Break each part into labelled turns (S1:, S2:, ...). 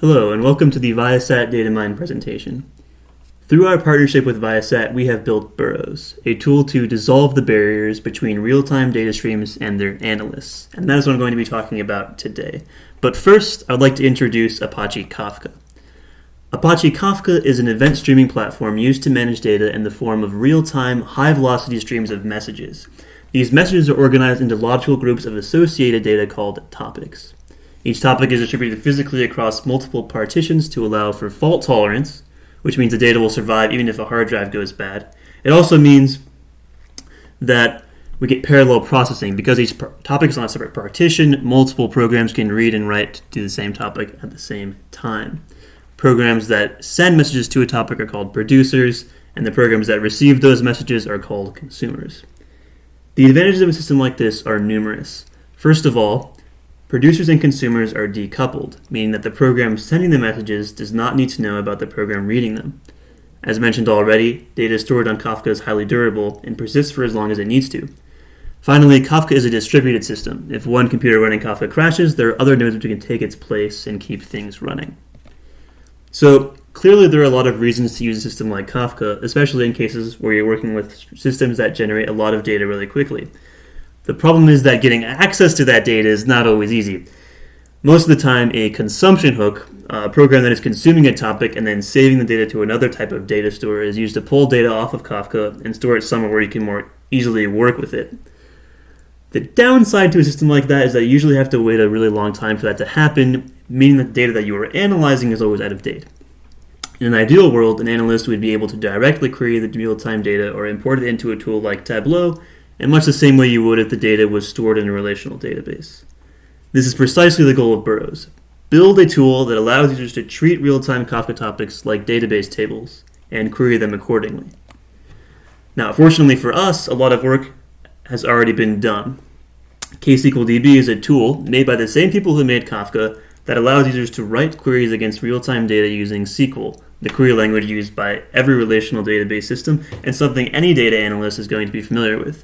S1: Hello, and welcome to the Viasat Data Mine presentation. Through our partnership with Viasat, we have built Burroughs, a tool to dissolve the barriers between real-time data streams and their analysts, and that is what I'm going to be talking about today. But first, I would like to introduce Apache Kafka. Apache Kafka is an event streaming platform used to manage data in the form of real-time, high-velocity streams of messages. These messages are organized into logical groups of associated data called topics. Each topic is distributed physically across multiple partitions to allow for fault tolerance, which means the data will survive even if a hard drive goes bad. It also means that we get parallel processing. Because each topic is on a separate partition, multiple programs can read and write to the same topic at the same time. Programs that send messages to a topic are called producers, and the programs that receive those messages are called consumers. The advantages of a system like this are numerous. First of all, producers and consumers are decoupled, meaning that the program sending the messages does not need to know about the program reading them. As mentioned already, data stored on Kafka is highly durable and persists for as long as it needs to. Finally, Kafka is a distributed system. If one computer running Kafka crashes, there are other nodes which can take its place and keep things running. So, clearly there are a lot of reasons to use a system like Kafka, especially in cases where you're working with systems that generate a lot of data really quickly. The problem is that getting access to that data is not always easy. Most of the time, a consumption hook, a program that is consuming a topic and then saving the data to another type of data store, is used to pull data off of Kafka and store it somewhere where you can more easily work with it. The downside to a system like that is that you usually have to wait a really long time for that to happen, meaning that the data that you are analyzing is always out of date. In an ideal world, an analyst would be able to directly query the real-time data or import it into a tool like Tableau, in much the same way you would if the data was stored in a relational database. This is precisely the goal of Burroughs. Build a tool that allows users to treat real-time Kafka topics like database tables and query them accordingly. Now, fortunately for us, a lot of work has already been done. KSQLDB is a tool made by the same people who made Kafka that allows users to write queries against real-time data using SQL, the query language used by every relational database system and something any data analyst is going to be familiar with.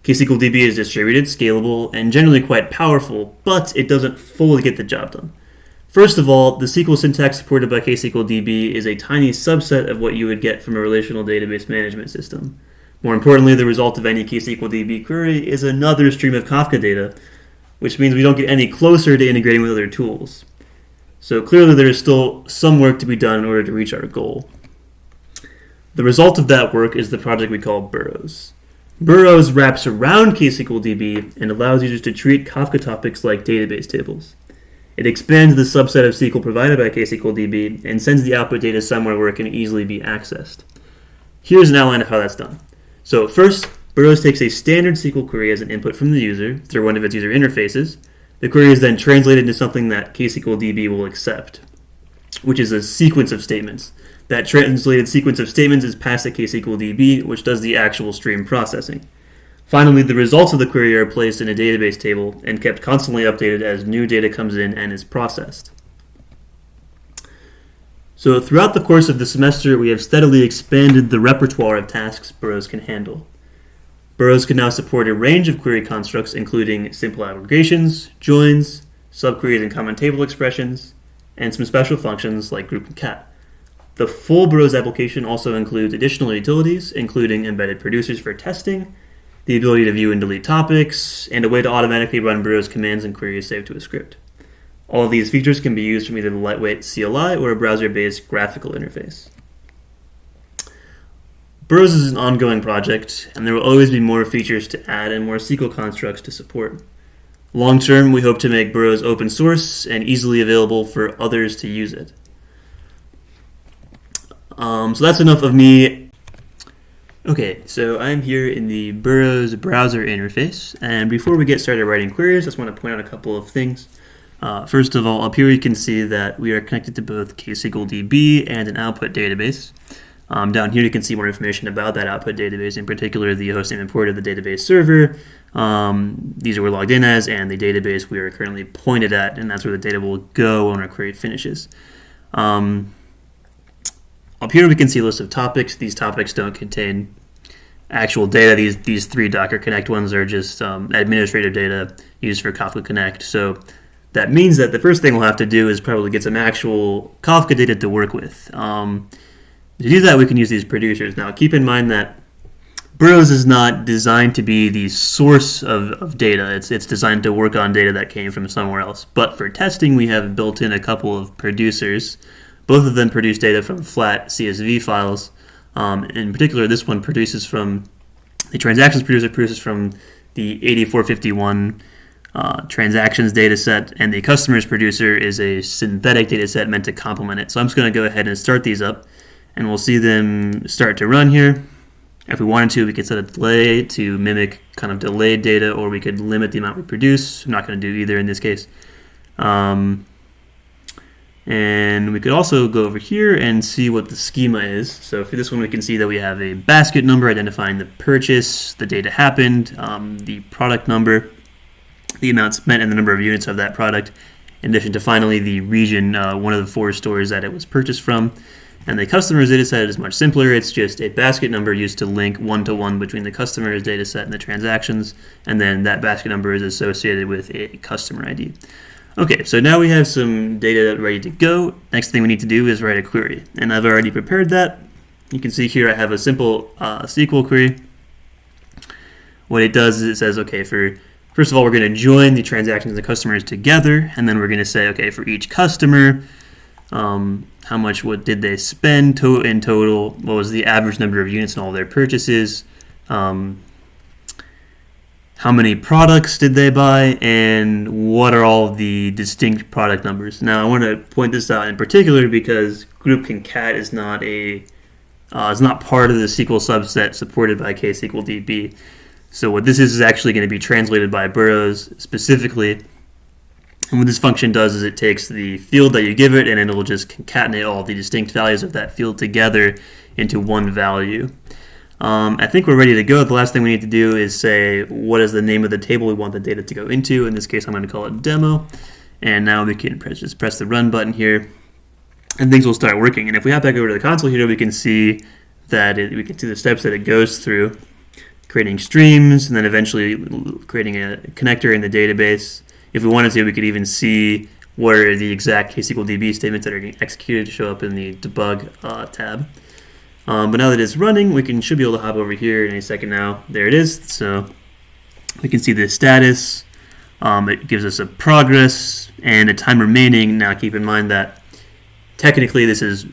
S1: KSQLDB is distributed, scalable, and generally quite powerful, but it doesn't fully get the job done. First of all, the SQL syntax supported by KSQLDB is a tiny subset of what you would get from a relational database management system. More importantly, the result of any KSQLDB query is another stream of Kafka data, which means we don't get any closer to integrating with other tools. So clearly there is still some work to be done in order to reach our goal. The result of that work is the project we call Burroughs. Burroughs wraps around KSQLDB and allows users to treat Kafka topics like database tables. It expands the subset of SQL provided by KSQLDB and sends the output data somewhere where it can easily be accessed. Here's an outline of how that's done. So first, Burroughs takes a standard SQL query as an input from the user through one of its user interfaces. The query is then translated into something that KSQLDB will accept, which is a sequence of statements. That translated sequence of statements is passed to KSQLDB, which does the actual stream processing. Finally, the results of the query are placed in a database table and kept constantly updated as new data comes in and is processed. So throughout the course of the semester, we have steadily expanded the repertoire of tasks Burroughs can handle. Burroughs can now support a range of query constructs, including simple aggregations, joins, subqueries and common table expressions, and some special functions like group and cat. The full Burroughs application also includes additional utilities, including embedded producers for testing, the ability to view and delete topics, and a way to automatically run Burroughs commands and queries saved to a script. All of these features can be used from either the lightweight CLI or a browser-based graphical interface. Burroughs is an ongoing project, and there will always be more features to add and more SQL constructs to support. Long term, we hope to make Burroughs open source and easily available for others to use it. So that's enough of me. Okay, so I'm here in the Burroughs browser interface, and before we get started writing queries, I just want to point out a couple of things. First of all, up here you can see that we are connected to both KSQLDB and an output database. Down here you can see more information about that output database, in particular the hostname and port of the database server. These are we're logged in as, and the database we are currently pointed at, and that's where the data will go when our query finishes. Up here we can see a list of topics. These topics don't contain actual data. These three Docker Connect ones are just administrative data used for Kafka Connect. So that means that the first thing we'll have to do is probably get some actual Kafka data to work with. To do that, we can use these producers. Now, keep in mind that Burroughs is not designed to be the source of data. It's designed to work on data that came from somewhere else. But for testing, we have built in a couple of producers. Both of them produce data from flat CSV files. In particular, this one produces from the transactions producer produces from the 8451 transactions data set, and the customers producer is a synthetic data set meant to complement it. So I'm just going to go ahead and start these up, and we'll see them start to run here. If we wanted to, we could set a delay to mimic kind of delayed data, or we could limit the amount we produce. I'm not going to do either in this case. And we could also go over here and see what the schema is. So for this one, we can see that we have a basket number identifying the purchase, the date it happened, the product number, the amount spent, and the number of units of that product, in addition to finally the region, one of the 4 stores that it was purchased from. And the customer's data set is much simpler. It's just a basket number used to link one-to-one between the customer's data set and the transactions, and then that basket number is associated with a customer ID. Okay, so now we have some data ready to go. Next thing we need to do is write a query, and I've already prepared that. You can see here I have a simple SQL query. What it does is it says, okay, first of all, we're going to join the transactions and the customers together, and then we're going to say, okay, for each customer, how much did they spend in total, what was the average number of units in all their purchases, how many products did they buy, and what are all the distinct product numbers. Now I want to point this out in particular because group concat is not part of the SQL subset supported by KSQLDB. So what this is actually going to be translated by Burroughs specifically. And what this function does is it takes the field that you give it, and it'll just concatenate all the distinct values of that field together into one value. I think we're ready to go. The last thing we need to do is say what is the name of the table we want the data to go into. In this case, I'm going to call it demo. And now we can just press the run button here, and things will start working. And if we hop back over to the console here, we can see that we can see the steps that it goes through, creating streams, and then eventually creating a connector in the database. If we wanted to, we could even see what are the exact KSQLDB statements that are getting executed to show up in the debug tab. But now that it's running, we should be able to hop over here in a second now. There it is. So we can see the status. It gives us a progress and a time remaining. Now keep in mind that technically this is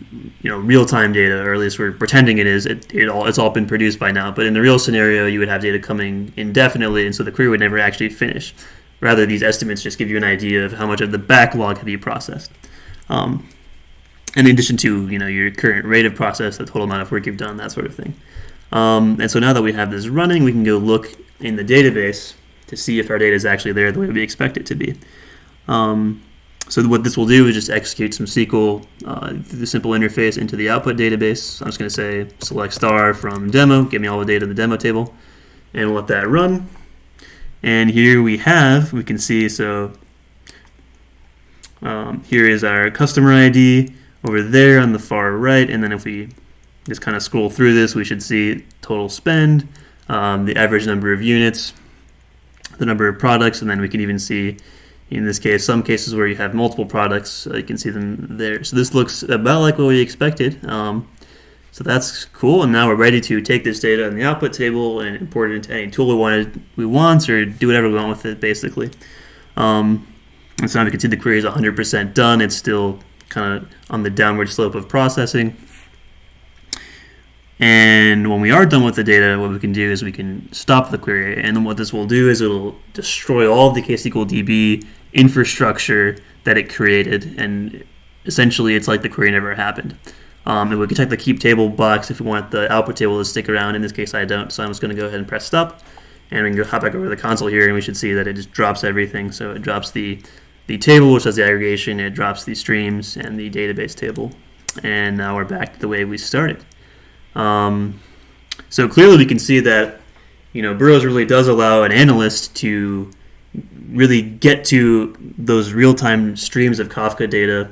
S1: real-time data, or at least we're pretending it is. It's all been produced by now. But in the real scenario, you would have data coming indefinitely, and so the query would never actually finish. Rather, these estimates just give you an idea of how much of the backlog have you processed. In addition to your current rate of process, the total amount of work you've done, that sort of thing. And so now that we have this running, we can go look in the database to see if our data is actually there the way we expect it to be. So what this will do is just execute some SQL through the simple interface into the output database. So I'm just going to say select star from demo, give me all the data in the demo table, and we'll let that run. And here we can see, so here is our customer ID over there on the far right, and then if we just kind of scroll through this, we should see total spend, the average number of units, the number of products, and then we can even see, in this case, some cases where you have multiple products, you can see them there. So this looks about like what we expected. So that's cool, and now we're ready to take this data in the output table and import it into any tool we want, or do whatever we want with it, basically. And so now we can see the query is 100% done. It's still kind of on the downward slope of processing. And when we are done with the data, what we can do is we can stop the query. And then what this will do is it'll destroy all of the KSQLDB infrastructure that it created. And essentially, it's like the query never happened. And we can check the keep table box if we want the output table to stick around. In this case, I don't, so I'm just going to go ahead and press stop. And we can go hop back over to the console here, and we should see that it just drops everything. So it drops the table, which does the aggregation, it drops the streams and the database table. And now we're back to the way we started. So clearly we can see that Burroughs really does allow an analyst to really get to those real-time streams of Kafka data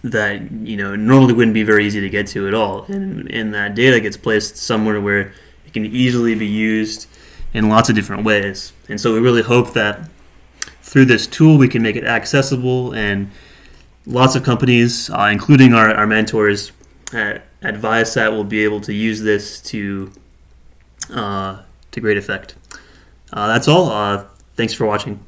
S1: that normally wouldn't be very easy to get to at all, and that data gets placed somewhere where it can easily be used in lots of different ways. And so we really hope that through this tool, we can make it accessible, and lots of companies, including our mentors at Viasat, will be able to use this to great effect. That's all. Thanks for watching.